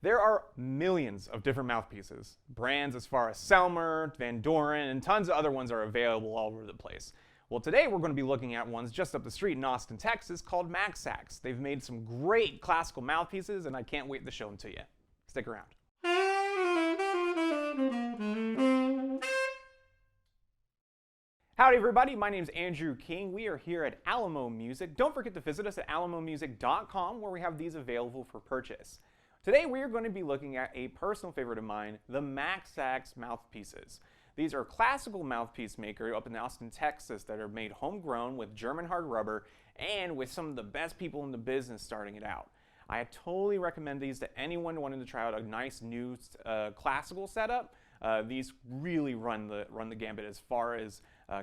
There are millions of different mouthpieces. Brands as far as Selmer, Van Doren, and tons of other ones are available all over the place. Well, today we're going to be looking at ones just up the street in Austin, Texas called MACSAX. They've made some great classical mouthpieces, and I can't wait to show them to you. Stick around. Howdy everybody, my name is Andrew King. We are here at Alamo Music. Don't forget to visit us at alamomusic.com where we have these available for purchase. Today we are going to be looking at a personal favorite of mine, the MACSAX mouthpieces. These are classical mouthpiece maker up in Austin, Texas that are made homegrown with German hard rubber and with some of the best people in the business starting it out. I totally recommend these to anyone wanting to try out a nice new classical setup. These really run the gambit as far as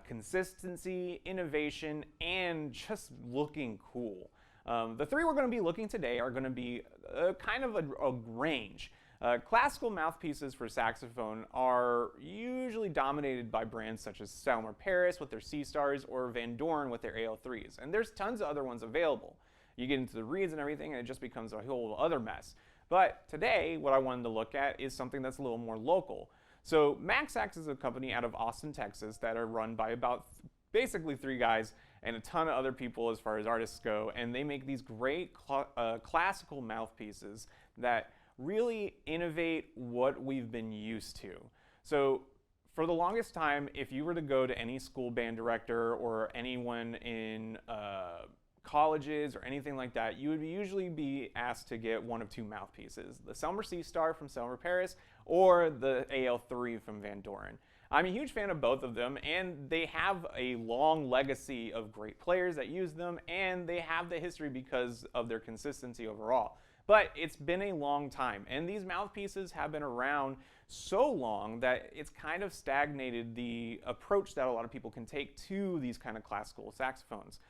consistency, innovation, and just looking cool. The three we're going to be looking today are going to be kind of a range. Classical mouthpieces for saxophone are usually dominated by brands such as Selmer Paris with their C-Stars or Van Doren with their AL3s, and there's tons of other ones available. You get into the reeds and everything and it just becomes a whole other mess. But today what I wanted to look at is something that's a little more local. So MACSAX is a company out of Austin, Texas that are run by about basically three guys and a ton of other people as far as artists go, and they make these great classical mouthpieces that really innovate what we've been used to. So for the longest time, if you were to go to any school band director or anyone in colleges or anything like that, you would usually be asked to get one of two mouthpieces, the Selmer C-Star from Selmer Paris or the AL3 from Van Doren. I'm a huge fan of both of them, and they have a long legacy of great players that use them, and they have the history because of their consistency overall. But it's been a long time, and these mouthpieces have been around so long that it's kind of stagnated the approach that a lot of people can take to these kind of classical saxophones.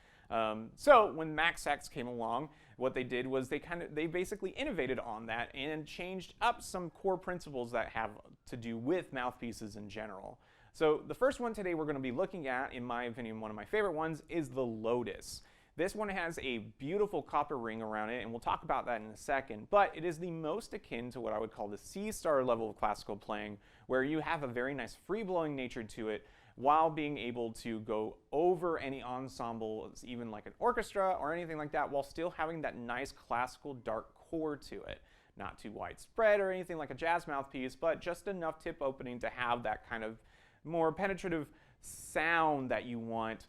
So when MACSAX came along, what they did was they basically innovated on that and changed up some core principles that have to do with mouthpieces in general. So the first one today we're going to be looking at, in my opinion, one of my favorite ones, is the Lotus. This one has a beautiful copper ring around it, and we'll talk about that in a second, but it is the most akin to what I would call the C-Star level of classical playing, where you have a very nice free-blowing nature to it, while being able to go over any ensembles, even like an orchestra or anything like that, while still having that nice classical dark core to it. Not too widespread or anything like a jazz mouthpiece, but just enough tip opening to have that kind of more penetrative sound that you want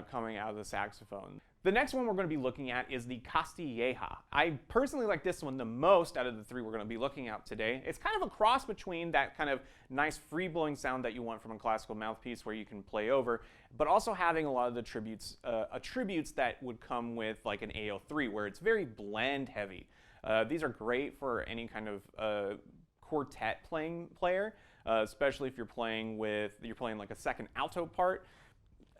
coming out of the saxophone. The next one we're going to be looking at is the Castilleja. I personally like this one the most out of the three we're going to be looking at today. It's kind of a cross between that kind of nice free-blowing sound that you want from a classical mouthpiece where you can play over, but also having a lot of the attributes that would come with like an AL3 where it's very blend heavy. These are great for any kind of quartet player, especially if you're playing like a second alto part,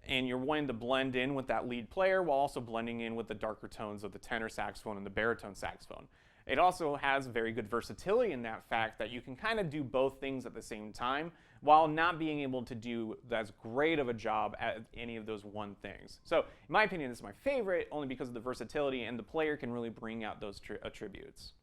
and you're wanting to blend in with that lead player while also blending in with the darker tones of the tenor saxophone and the baritone saxophone. It also has very good versatility in that fact that you can kind of do both things at the same time while not being able to do as great of a job at any of those one things. So in my opinion, this is my favorite only because of the versatility, and the player can really bring out those attributes.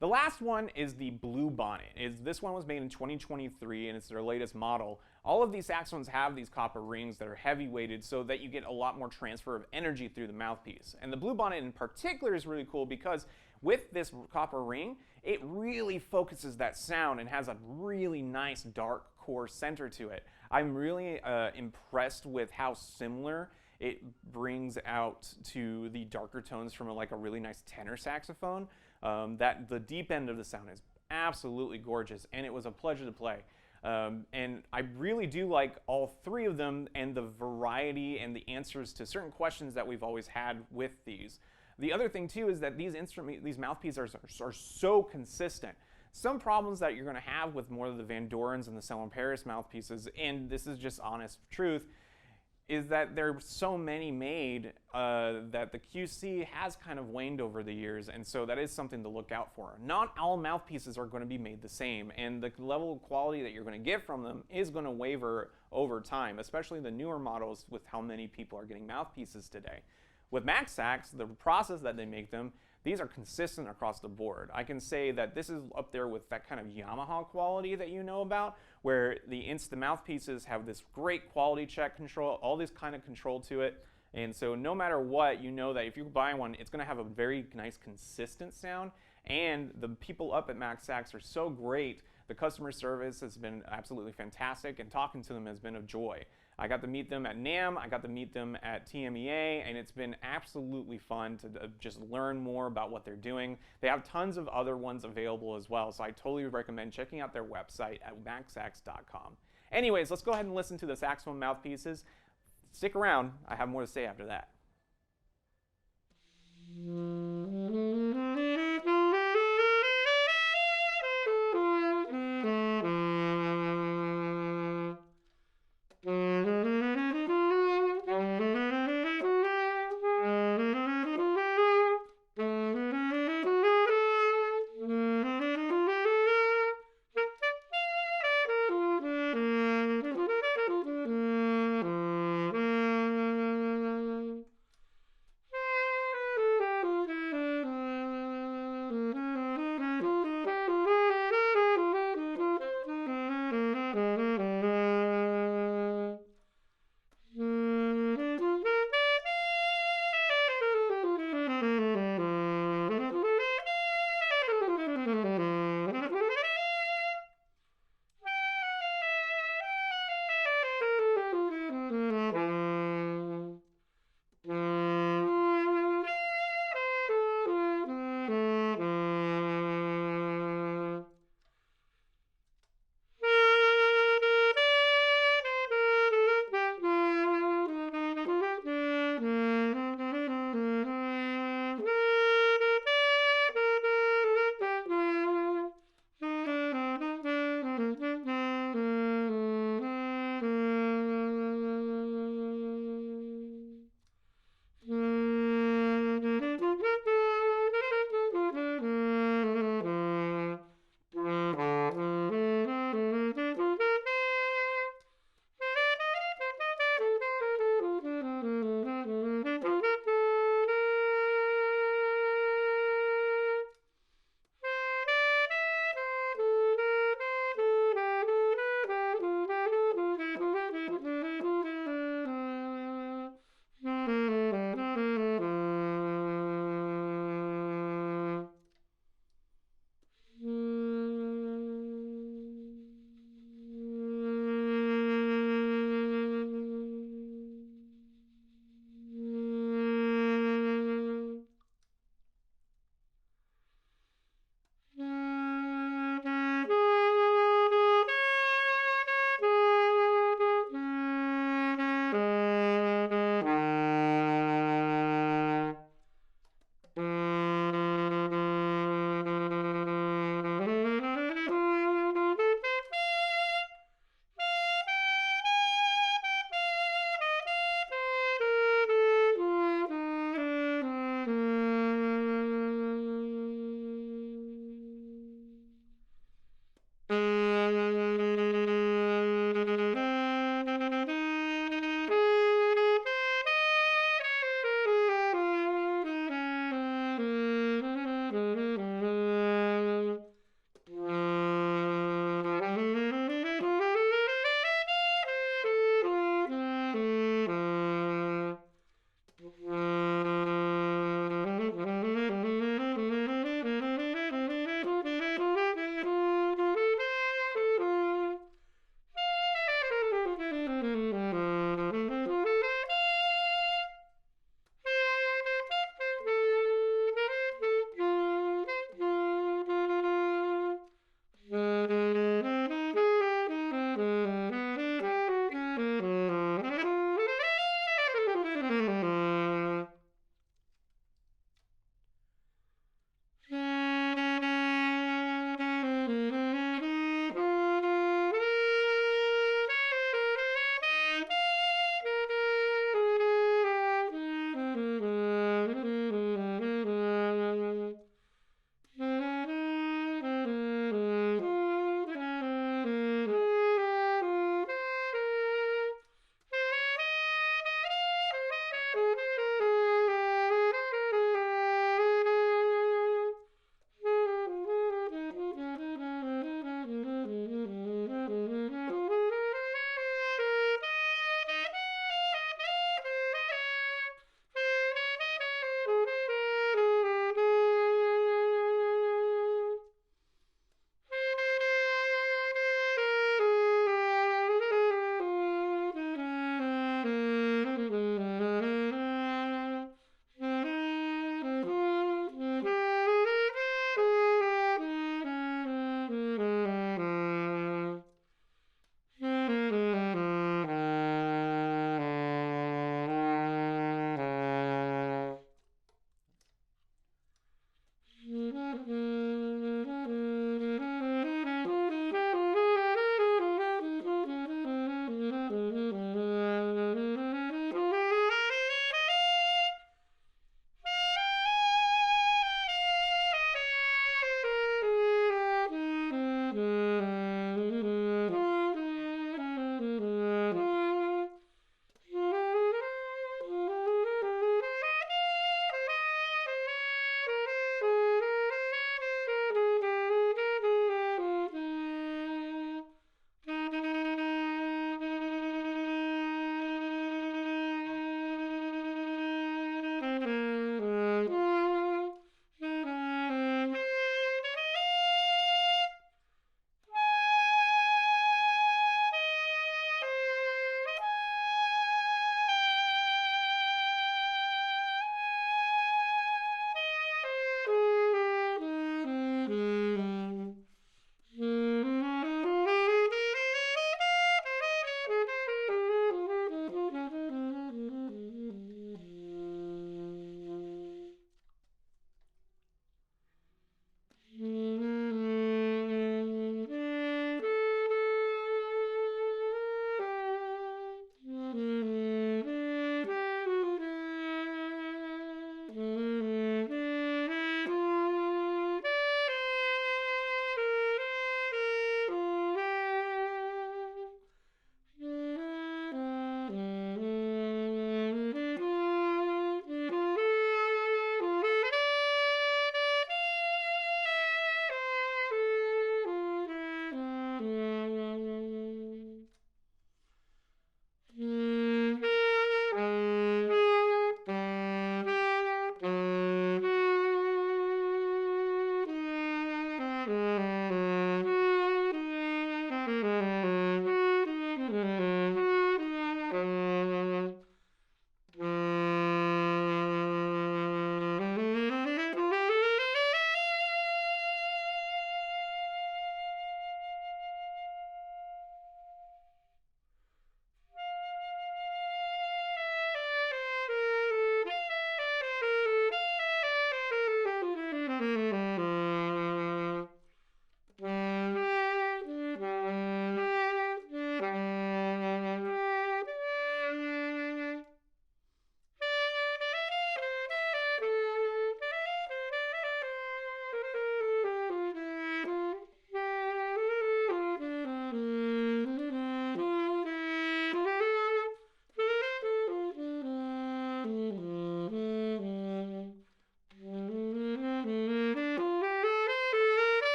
The last one is the Bluebonnet. This one was made in 2023 and it's their latest model. All of these saxophones have these copper rings that are heavy weighted so that you get a lot more transfer of energy through the mouthpiece. And the Bluebonnet in particular is really cool because with this copper ring, it really focuses that sound and has a really nice dark core center to it. I'm really impressed with how similar it brings out to the darker tones from like a really nice tenor saxophone. That the deep end of the sound is absolutely gorgeous, and it was a pleasure to play. And I really do like all three of them and the variety and the answers to certain questions that we've always had with these. The other thing too is that these mouthpieces are so consistent. Some problems that you're going to have with more of the Van Dorens and the Selmer Paris mouthpieces, and this is just honest truth, is that there are so many made that the QC has kind of waned over the years, and so that is something to look out for. Not all mouthpieces are going to be made the same, and the level of quality that you're going to get from them is going to waver over time, especially the newer models with how many people are getting mouthpieces today. With MACSAX, the process that they make them, these are consistent across the board. I can say that this is up there with that kind of Yamaha quality that you know about, where the mouthpieces have this great quality check control, all this kind of control to it. And so no matter what, you know that if you buy one, it's going to have a very nice consistent sound. And the people up at MACSAX are so great. The customer service has been absolutely fantastic, and talking to them has been a joy. I got to meet them at NAMM, I got to meet them at TMEA, and it's been absolutely fun to just learn more about what they're doing. They have tons of other ones available as well, so I totally recommend checking out their website at MACSAX.com. Anyways, let's go ahead and listen to the saxophone mouthpieces. Stick around, I have more to say after that.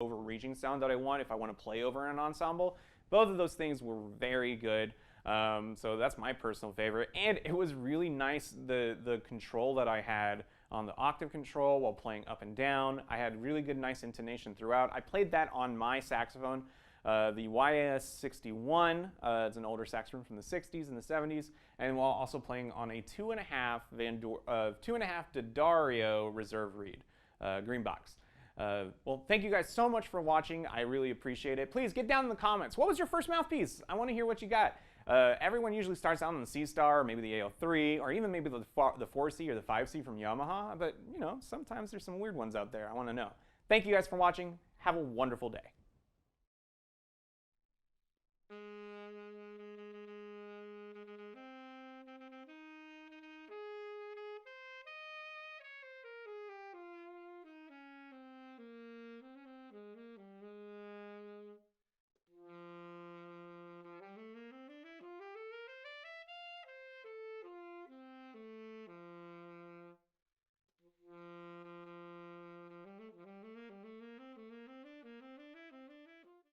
Overreaching sound that I want if I want to play over an ensemble. Both of those things were very good. So that's my personal favorite, and it was really nice the control that I had on the octave control while playing up and down. I had really good, nice intonation throughout. I played that on my saxophone, the YS61. It's an older saxophone from the 60s and the 70s, and while also playing on a 2.5 D'Addario reserve reed, green box. Well, thank you guys so much for watching. I really appreciate it. Please get down in the comments. What was your first mouthpiece? I want to hear what you got. Everyone usually starts out on the C-Star, or maybe the AO3, or even maybe the 4C or the 5C from Yamaha. But, you know, sometimes there's some weird ones out there. I want to know. Thank you guys for watching. Have a wonderful day.